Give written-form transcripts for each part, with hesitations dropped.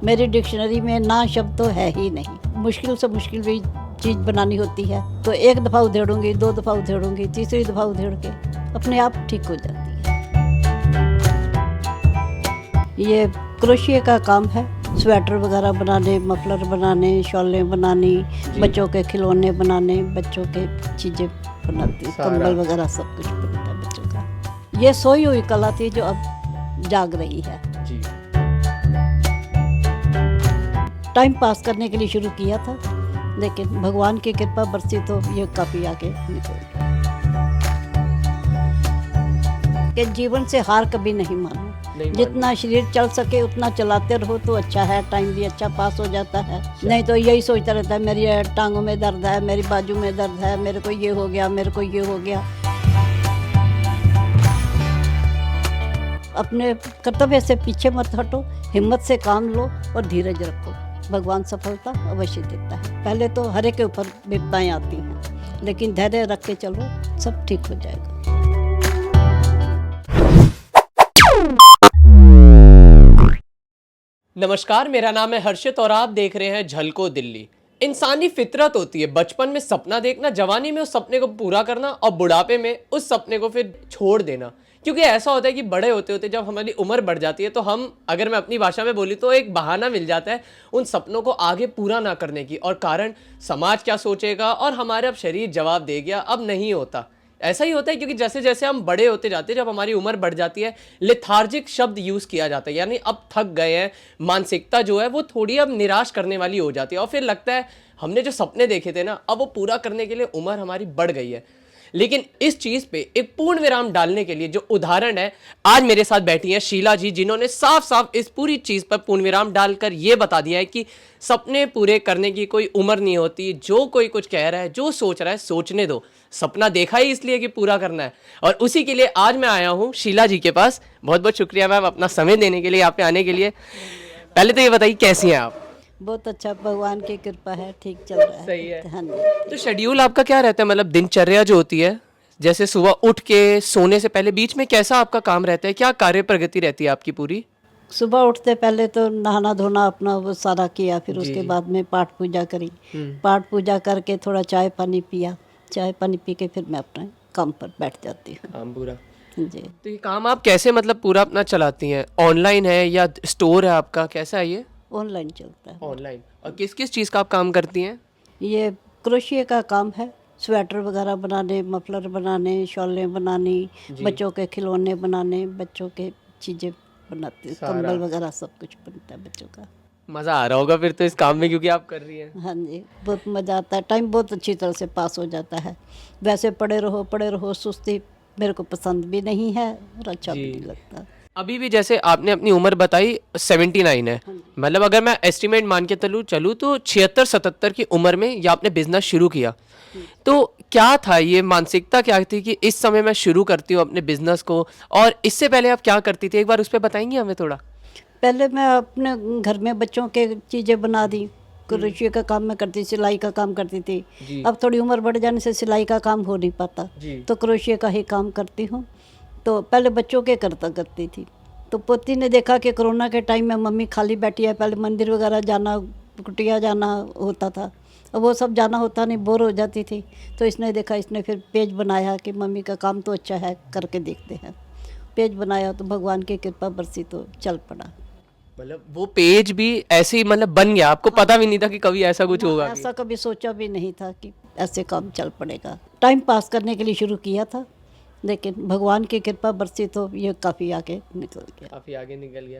मेरी डिक्शनरी में ना शब्द तो है ही नहीं। मुश्किल से मुश्किल भी चीज़ बनानी होती है तो एक दफ़ा उधेड़ूंगी, दो दफ़ा उधेड़ूंगी, तीसरी दफ़ा उधेड़ के अपने आप ठीक हो जाती है। ये क्रोशिया का काम है, स्वेटर वगैरह बनाने, मफलर बनाने, शॉलें बनानी, बच्चों के खिलौने बनाने, बच्चों के चीज़ें बनाती, कंबल वगैरह सब कुछ बनता है बच्चों का। ये सोई हुई कला थी जो अब जाग रही है। जी। टाइम पास करने के लिए शुरू किया था, लेकिन भगवान की कृपा बरसी तो ये काफ़ी आगे निकल गया। कि जीवन से हार कभी नहीं मानो, जितना शरीर चल सके उतना चलाते रहो तो अच्छा है, टाइम भी अच्छा पास हो जाता है। नहीं तो यही सोचता रहता है मेरी टांगों में दर्द है, मेरी बाजू में दर्द है, मेरे को ये हो गया, मेरे को ये हो गया। अपने कर्तव्य से पीछे मत हटो, हिम्मत से काम लो और धीरज रखो, भगवान सफलता अवश्य देता है। पहले तो हर एक के ऊपर विपदाएं आती हैं, लेकिन धैर्य रख के चलो, सब ठीक हो जाएगा। नमस्कार, मेरा नाम है हर्षित और आप देख रहे हैं झलको दिल्ली। इंसानी फितरत होती है बचपन में सपना देखना, जवानी में उस सपने को पूरा करना और बुढ़ापे में उस सपने को फिर छोड़ देना। क्योंकि ऐसा होता है कि बड़े होते होते जब हमारी उम्र बढ़ जाती है तो हम, अगर मैं अपनी भाषा में बोली तो एक बहाना मिल जाता है उन सपनों को आगे पूरा ना करने की, और कारण समाज क्या सोचेगा और हमारा अब शरीर जवाब दे गया, अब नहीं होता। ऐसा ही होता है क्योंकि जैसे जैसे हम बड़े होते जाते हैं, जब हमारी उम्र बढ़ जाती है, लेथार्जिक शब्द यूज़ किया जाता है, यानी अब थक गए हैं, मानसिकता जो है वो थोड़ी अब निराश करने वाली हो जाती है और फिर लगता है हमने जो सपने देखे थे ना, अब वो पूरा करने के लिए उम्र हमारी बढ़ गई है। लेकिन इस चीज़ पे एक पूर्ण विराम डालने के लिए जो उदाहरण है, आज मेरे साथ बैठी हैं शीला जी, जिन्होंने साफ साफ इस पूरी चीज़ पर पूर्ण विराम डालकर ये बता दिया है कि सपने पूरे करने की कोई उम्र नहीं होती। जो कोई कुछ कह रहा है, जो सोच रहा है, सोचने दो। सपना देखा ही इसलिए कि पूरा करना है, और उसी के लिए आज मैं आया हूँ शीला जी के पास। बहुत बहुत शुक्रिया मैम अपना समय देने के लिए, यहाँ पे आने के लिए। पहले तो ये बताइए कैसी हैं आप? बहुत अच्छा, भगवान की कृपा है, ठीक चल रहा है। सही है। हाँ जी। तो शेड्यूल आपका क्या रहता है, मतलब दिनचर्या जो होती है, जैसे सुबह उठ के सोने से पहले बीच में कैसा आपका काम रहता है, क्या कार्य प्रगति रहती है आपकी पूरी? सुबह उठते पहले तो नहाना धोना अपना वो सारा किया, फिर उसके बाद में पाठ पूजा करी। पाठ पूजा करके थोड़ा चाय पानी पिया, चाय पानी पी के फिर मैं अपने काम पर बैठ जाती हूँ। काम पूरा। जी। तो ये काम आप कैसे मतलब पूरा अपना चलाती हैं? ऑनलाइन है या स्टोर है आपका, कैसा है ये? ऑनलाइन चलता है। ऑनलाइन। और किस किस चीज़ का आप काम करती हैं? ये क्रोशिया का काम है, स्वेटर वगैरह बनाने, मफलर बनाने, शॉलें बनानी, बच्चों के खिलौने बनाने, बच्चों के चीज़ें बनाती, कंबल वगैरह सब कुछ बनता है बच्चों का। मज़ा आ रहा होगा फिर तो इस काम में, क्योंकि आप कर रही हैं। हाँ जी, बहुत मज़ा आता है, टाइम बहुत अच्छी तरह से पास हो जाता है। वैसे पड़े रहो, सुस्ती मेरे को पसंद भी नहीं है और अच्छा भी नहीं लगता। अभी भी जैसे आपने अपनी उम्र बताई 79 है, मतलब अगर मैं एस्टिमेट मान के चलूँ तो 76-77 की उम्र में ये आपने बिजनेस शुरू किया। तो क्या था, ये मानसिकता क्या थी कि इस समय मैं शुरू करती हूँ अपने बिजनेस को, और इससे पहले आप क्या करती थी, एक बार उस पर बताएंगी हमें थोड़ा? पहले मैं अपने घर में बच्चों के चीज़ें बना दी, क्रोशिया का काम मैं करती, सिलाई का काम करती थी। अब थोड़ी उम्र बढ़ जाने से सिलाई का काम हो नहीं पाता, तो क्रोशिया का ही काम करती हूँ। तो पहले बच्चों के करती थी, तो पोती ने देखा कि कोरोना के टाइम में मम्मी खाली बैठी है, पहले मंदिर वगैरह जाना, कुटिया जाना होता था, अब वो सब जाना होता नहीं, बोर हो जाती थी। तो इसने देखा, इसने फिर पेज बनाया कि मम्मी का काम तो अच्छा है, करके देखते हैं। पेज बनाया तो भगवान की कृपा बरसी तो चल पड़ा। मतलब वो पेज भी ऐसे ही मतलब बन गया, आपको पता भी नहीं था कि कभी ऐसा कुछ होगा? ऐसा कभी सोचा भी नहीं था कि ऐसे काम चल पड़ेगा। टाइम पास करने के लिए शुरू किया था, लेकिन भगवान की कृपा बरसी तो ये काफ़ी आगे निकल गया। काफ़ी आगे निकल गया।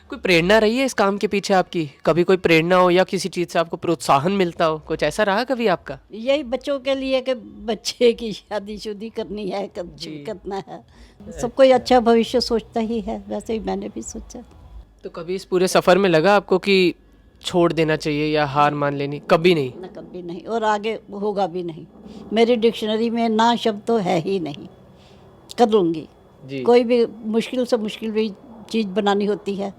कोई प्रेरणा रही है इस काम के पीछे आपकी? कभी कोई प्रेरणा हो या किसी चीज़ से आपको प्रोत्साहन मिलता हो, कुछ ऐसा रहा कभी आपका? यही बच्चों के लिए कि बच्चे की शादी करनी है, करना है, सब कोई अच्छा भविष्य सोचता ही है, वैसे ही मैंने भी सोचा। तो कभी इस पूरे सफ़र में लगा आपको कि छोड़ देना चाहिए या हार मान लेनी? कभी नहीं? ना, कभी नहीं, और आगे होगा भी नहीं। मेरी डिक्शनरी में ना शब्द तो है ही नहीं, कर लूँगी। कोई भी मुश्किल से मुश्किल भी चीज़ बनानी होती है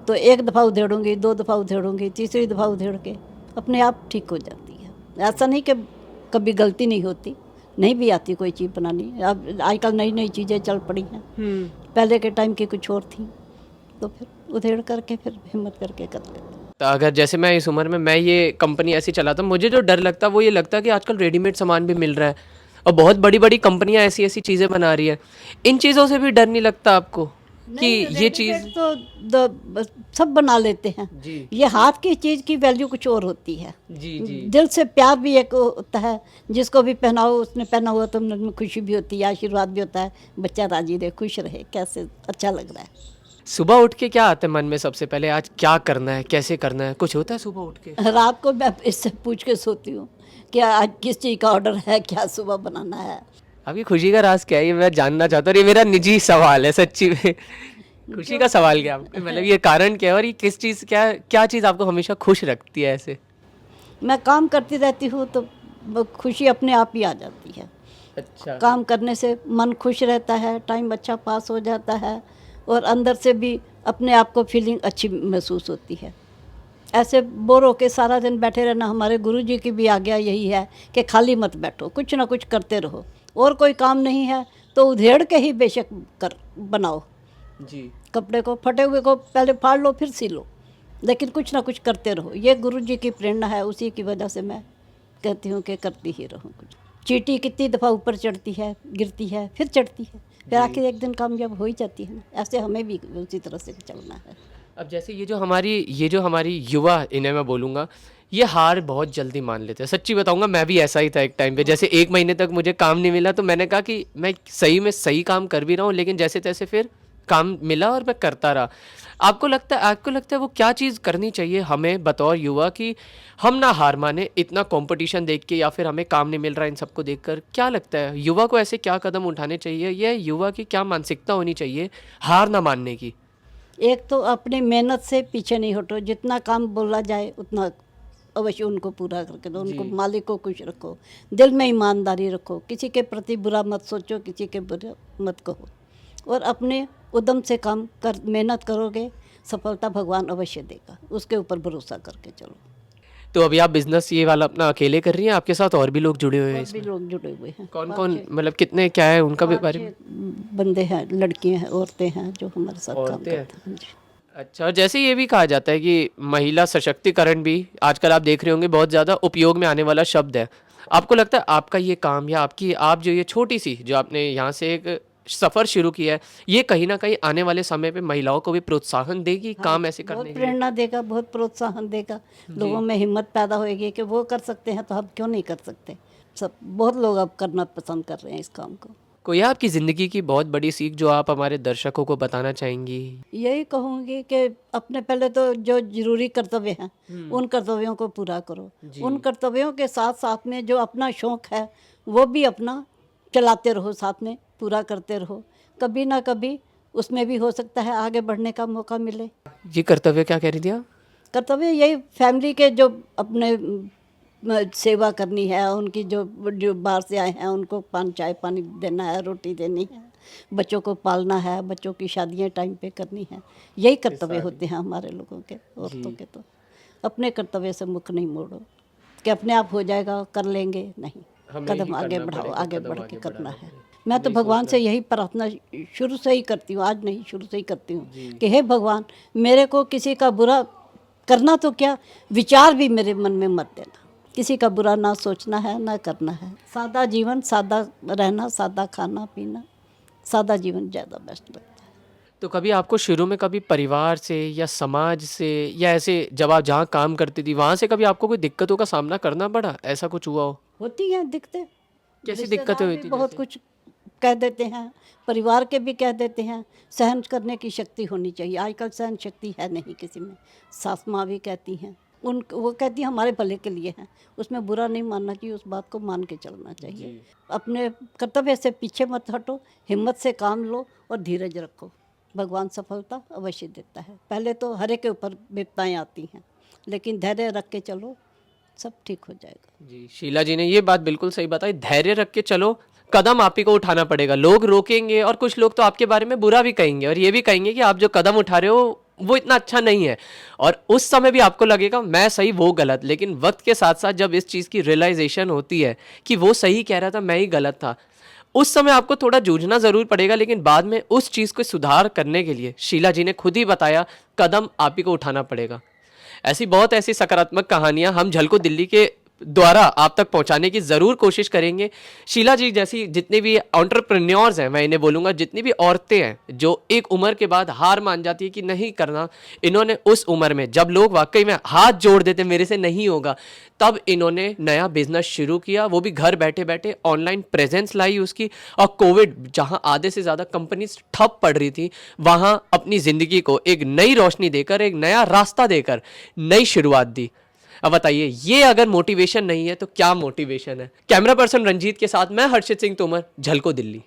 तो एक दफ़ा उधेड़ूंगी, दो दफ़ा उधेड़ूंगी, तीसरी दफ़ा उधेड़ के अपने आप ठीक हो जाती है। ऐसा नहीं कि कभी गलती नहीं होती, नहीं भी आती कोई चीज़ बनानी। अब आजकल नई नई चीज़ें चल पड़ी हैं, पहले के टाइम की कुछ और थी, तो फिर उधेड़ करके फिर हिम्मत करके कर लेते। लगता अगर जैसे मैं इस उम्र में मैं ये कंपनी ऐसी चलाता, मुझे जो डर लगता वो ये लगता कि आजकल रेडीमेड सामान भी मिल रहा है और बहुत बड़ी बड़ी कंपनियां ऐसी ऐसी चीज़ें बना रही है, इन चीज़ों से भी डर नहीं लगता आपको कि नहीं, ये चीज़? रेडीमेड तो सब बना लेते हैं। जी ये हाथ की चीज़ की वैल्यू कुछ और होती है। जी जी दिल से प्यार भी एक होता है, जिसको भी पहनाओ उसने पहना हुआ तो मन में खुशी भी होती है, आशीर्वाद भी होता है, बच्चा राजी रहे, खुश रहे, कैसे अच्छा लग रहा है। सुबह उठ के क्या आता है मन में सबसे पहले, आज क्या करना है, कैसे करना है, कुछ होता है सुबह उठ के? रात को मैं इससे पूछ के सोती हूँ कि आज किस चीज़ का ऑर्डर है, क्या सुबह बनाना है। आपकी खुशी का राज क्या है, ये मैं जानना चाहता हूँ, और ये मेरा निजी सवाल है सच्ची में। खुशी का सवाल क्या है? मतलब ये कारण क्या है और ये किस चीज़, क्या क्या चीज़ आपको हमेशा खुश रखती है ऐसे? मैं काम करती रहती हूँ तो वो खुशी अपने आप ही आ जाती है। अच्छा। काम करने से मन खुश रहता है, टाइम अच्छा पास हो जाता है और अंदर से भी अपने आप को फीलिंग अच्छी महसूस होती है। ऐसे बोर होके सारा दिन बैठे रहना, हमारे गुरुजी की भी आज्ञा यही है कि खाली मत बैठो, कुछ ना कुछ करते रहो। और कोई काम नहीं है तो उधेड़ के ही बेशक कर बनाओ। जी कपड़े को फटे हुए को पहले फाड़ लो फिर सी लो, लेकिन कुछ ना कुछ करते रहो। ये गुरुजी की प्रेरणा है, उसी की वजह से मैं कहती हूँ कि करती ही रहूँ कुछ। चींटी कितनी दफ़ा ऊपर चढ़ती है, गिरती है, फिर चढ़ती है, फिर आखिर एक दिन कामयाब हो ही जाती है ना। ऐसे हमें भी उसी तरह से चलना है। अब जैसे ये जो हमारी युवा, इन्हें मैं बोलूँगा, ये हार बहुत जल्दी मान लेते हैं। सच्ची बताऊँगा, मैं भी ऐसा ही था एक टाइम पे। जैसे 1 महीने तक मुझे काम नहीं मिला तो मैंने कहा कि मैं सही में सही काम कर भी रहा हूँ, लेकिन जैसे तैसे फिर काम मिला और मैं करता रहा। आपको लगता है वो क्या चीज़ करनी चाहिए हमें बतौर युवा कि हम ना हार माने इतना कंपटीशन देख के, या फिर हमें काम नहीं मिल रहा इन सबको देखकर? क्या लगता है युवा को ऐसे क्या कदम उठाने चाहिए, या युवा की क्या मानसिकता होनी चाहिए हार ना मानने की? एक तो अपनी मेहनत से पीछे नहीं हटो, जितना काम बोला जाए उतना अवश्य उनको पूरा करके दो। उनको, मालिक को खुश रखो, दिल में ईमानदारी रखो, किसी के प्रति बुरा मत सोचो, किसी के बुरा मत कहो और अपने उद्यम से काम कर, मेहनत करोगे सफलता भगवान अवश्य देगा, उसके ऊपर भरोसा करके चलो। तो अभी आप बिजनेस ये वाला अपना अकेले कर रही हैं, आपके साथ और भी लोग जुड़े हुए हैं और भी इसमें? लोग जुड़े हुए हैं। कौन कौन, मतलब कितने, क्या है उनका भी बारे में? 5-6 बंदे हैं, लड़कियां हैं, औरतें हैं जो हमारे साथ काम औरतें हैं? करते हैं जी। अच्छा, और जैसे ये भी कहा जाता है कि महिला सशक्तिकरण भी आजकल आप देख रहे होंगे बहुत ज़्यादा उपयोग में आने वाला शब्द है। आपको लगता है आपका ये काम, या आपकी आप जो ये छोटी सी जो आपने यहाँ से एक सफ़र शुरू किया है, ये कहीं ना कहीं आने वाले समय पे महिलाओं को भी प्रोत्साहन देगी काम ऐसे करने बहुत के लिए? प्रेरणा देगा, बहुत प्रोत्साहन देगा, लोगों में हिम्मत पैदा होएगी कि वो कर सकते हैं तो हम क्यों नहीं कर सकते। सब बहुत लोग अब करना पसंद कर रहे हैं इस काम को। कोई आपकी ज़िंदगी की बहुत बड़ी सीख जो आप हमारे दर्शकों को बताना चाहेंगी? यही कहूँगी कि अपने पहले तो जो जरूरी कर्तव्य हैं उन कर्तव्यों को पूरा करो। उन कर्तव्यों के साथ साथ में जो अपना शौक़ है वो भी अपना चलाते रहो, साथ में पूरा करते रहो। कभी ना कभी उसमें भी हो सकता है आगे बढ़ने का मौका मिले। ये कर्तव्य क्या कह रही थी आप? कर्तव्य यही फैमिली के जो अपने सेवा करनी है, उनकी जो जो बाहर से आए हैं उनको चाय पानी देना है, रोटी देनी है, बच्चों को पालना है, बच्चों की शादियां टाइम पे करनी है। यही कर्तव्य होते हैं हमारे लोगों के, औरतों के। तो अपने कर्तव्य से मुख नहीं मोड़ो कि अपने आप हो जाएगा, कर लेंगे, नहीं, कदम आगे बढ़ाओ, आगे बढ़ के करना है। मैं तो भगवान से यही प्रार्थना शुरू से ही करती हूँ, आज नहीं शुरू से ही करती हूँ कि हे भगवान, मेरे को किसी का बुरा करना तो क्या, विचार भी मेरे मन में मत देना। किसी का बुरा ना सोचना है, ना करना है। सादा जीवन, सादा रहना, सादा खाना पीना, सादा जीवन ज़्यादा बेस्ट लगता है। तो कभी आपको शुरू में कभी परिवार से या समाज से, या ऐसे जब आप जहाँ काम करती थी वहाँ से कभी आपको कोई दिक्कतों का सामना करना पड़ा, ऐसा कुछ हुआ हो? होती हैं दिक्कतें। कैसी रिश्तेदार दिक्कतें हुई भी थी बहुत जैसे? कुछ कह देते हैं, परिवार के भी कह देते हैं। सहन करने की शक्ति होनी चाहिए, आजकल सहन शक्ति है नहीं किसी में। सास माँ भी कहती हैं, वो कहती हैं हमारे भले के लिए हैं, उसमें बुरा नहीं मानना चाहिए, उस बात को मान के चलना चाहिए। अपने कर्तव्य से पीछे मत हटो, हिम्मत से काम लो और धीरज रखो। भगवान सफलता अवश्य देता है। पहले तो हर एक के ऊपर विपदाएं आती हैं, लेकिन धैर्य रख के चलो, सब ठीक हो जाएगा। जी, शीला जी ने ये बात बिल्कुल सही बताई, धैर्य रख के चलो, कदम आप ही को उठाना पड़ेगा। लोग रोकेंगे और कुछ लोग तो आपके बारे में बुरा भी कहेंगे और ये भी कहेंगे कि आप जो कदम उठा रहे हो वो इतना अच्छा नहीं है, और उस समय भी आपको लगेगा मैं सही वो गलत। लेकिन वक्त के साथ साथ जब इस चीज़ की रियलाइजेशन होती है कि वो सही कह रहा था, मैं ही गलत था, उस समय आपको थोड़ा जूझना ज़रूर पड़ेगा, लेकिन बाद में उस चीज़ को सुधार करने के लिए शीला जी ने खुद ही बताया कदम आप ही को उठाना पड़ेगा। ऐसी बहुत ऐसी सकारात्मक कहानियां हम झलको दिल्ली के द्वारा आप तक पहुंचाने की ज़रूर कोशिश करेंगे। शीला जी जैसी जितने भी एंटरप्रेन्योर्स हैं, मैं इन्हें बोलूँगा, जितनी भी औरतें हैं जो एक उम्र के बाद हार मान जाती है कि नहीं करना, इन्होंने उस उम्र में जब लोग वाकई में हाथ जोड़ देते मेरे से नहीं होगा, तब इन्होंने नया बिजनेस शुरू किया, वो भी घर बैठे बैठे ऑनलाइन प्रेजेंस लाई उसकी। और कोविड जहां आधे से ज़्यादा कंपनीज ठप पड़ रही थी, वहां अपनी ज़िंदगी को एक नई रोशनी देकर, एक नया रास्ता देकर नई शुरुआत दी। अब बताइए, ये अगर मोटिवेशन नहीं है तो क्या मोटिवेशन है। कैमरा पर्सन रंजीत के साथ मैं हर्षित सिंह तोमर, झलको दिल्ली।